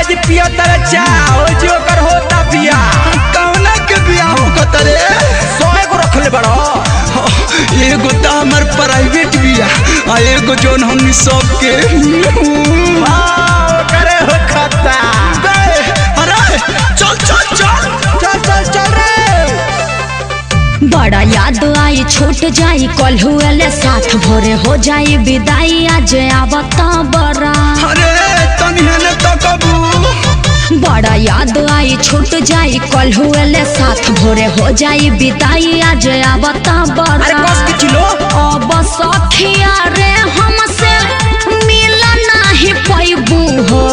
जी पिया तरे चाहो जो कर होता पिया कौना के बियाह हो कतरे 100 को रख ले बड़ो एगो तो हमार प्राइवेट बिया आ एगो जोन हमनी सबके करे हो खता अरे चल चल चल चल चल चल रे बड़ा याद आई छूट जाई कल हुए साथ भोरे हो जाई विदाई आज आवता बड़ा अरे तनिहने तो कबू बड़ा याद आई छूट जाई कल हुए साथ भोरे हो जाई विदाई आज आवता बड़ा अरे कस के चिलो अब सखिया रे हमसे मिल नाही पैबू हो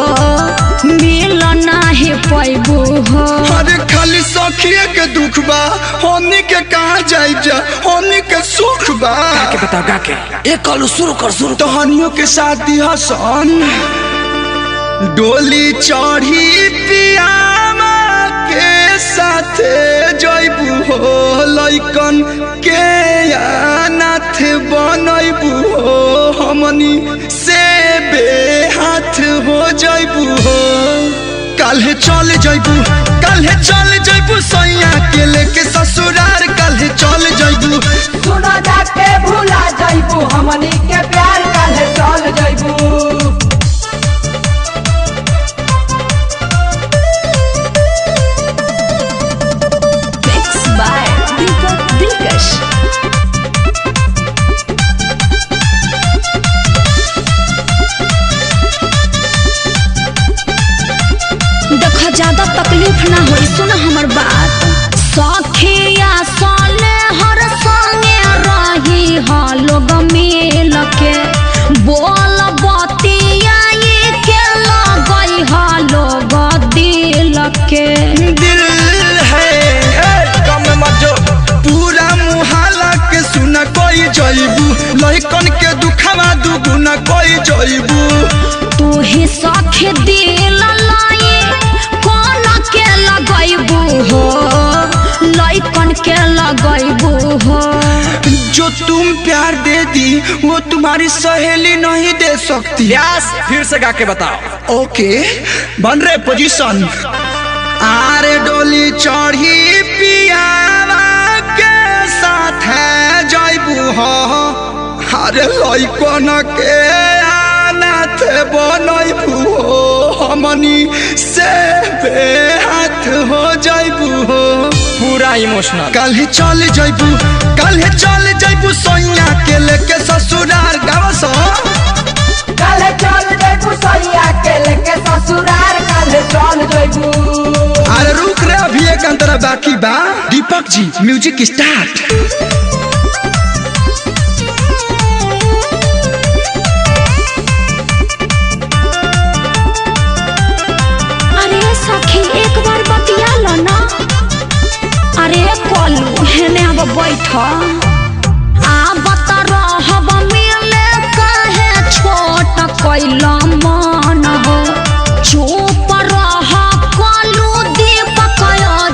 मिल नाही पैबू हो अरे खाली सखिए के दुख बा होनी के कहाँ जाई जा होनी के सुख बा के बताओ गा के एक कल शुरू कर तोहनियों के शादी हसन डोली चढ़ी पियामा के साथे जइबू हो लइकन के अनाथ बनइबू हो हमनी से बेहाथ हो जइबू हो काल्हे चल जइबू सैया के लेके ससुरार काल्हे चल जइबू सुना जाके भूला जाइबू हमनी के प्यार काहे चल जाइबू देखो ज्यादा तकलीफ ना होई सुन हमर बात सखिया साले हर संगे रही हा लोग मिल के बोल बतिया के लगई हा लोग दिल के दिल है कम मत जो पूरा मुहाला के सुना कोई जइबू लइकन के दुखवा दुगुना कोई जइबू तू ही सखी दिल लाई कौन के लगैबू हो लइकन के लगैबू हो जो तुम प्यार दे दी वो तुम्हारी सहेली नहीं दे सकती व्यास फिर से गा के बताओ ओके बन रहे पोजीशन आरे डोली चढ़ी पियावा के साथ है जइबू हो अरे लइकन के अनाथ बनइबू हो हमनी से बेहाथ हो जइबू हो पूरा इमोशनल काल्हे चल जइबू सैया के लेके ससुरार गावस काहे चल जाइबू सैया के लेके ससुरार काहे चल जाइबू अरे रुक रे अभी एक अंतरा बाकी बा दीपक जी म्यूजिक स्टार्ट अरे सखी एक बार बतिया लो ना अरे कलू हेने अब बैठ बता रहब मिले कहे छोट कैला मन हो चुप रह कलू दीपक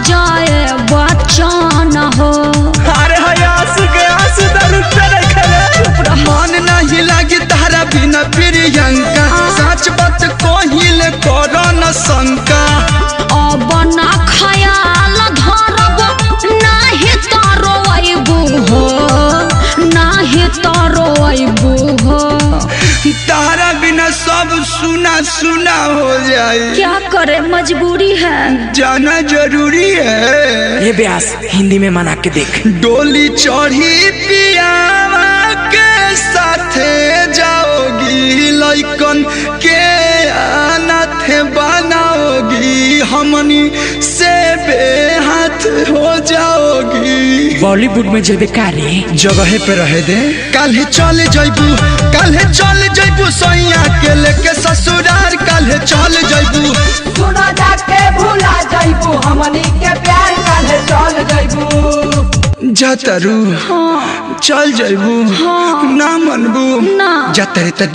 जाए बचन हो अरे आंसू के आंसू दारू पे रखे मन नहीं लगी तारा बिना प्रियंका सच बात कहिल कर न शंका अब ना खयाल धरब नाही तो रोइबू हो नाही तो रोइबू हो तारा बिना सब सुना सुना हो जाए क्या करे मजबूरी है जाना जरूरी है ये व्यास हिंदी में मना के देख डोली चढ़ी पियावा के साथे जाओगी लइकन के अनाथ बनाओगी हमनी से बेहाथ हो जाओगी बॉलीवुड में जब कारी जगह पे रहे दे काल्हे चल जइबू सैया के लेके ससुरार काल्हे चल जइबू सुना जाके भूला जाइबू हमनी के प्यार काहे चल जाइबू जातरू चल जइबू ना मनबू ना जातरे त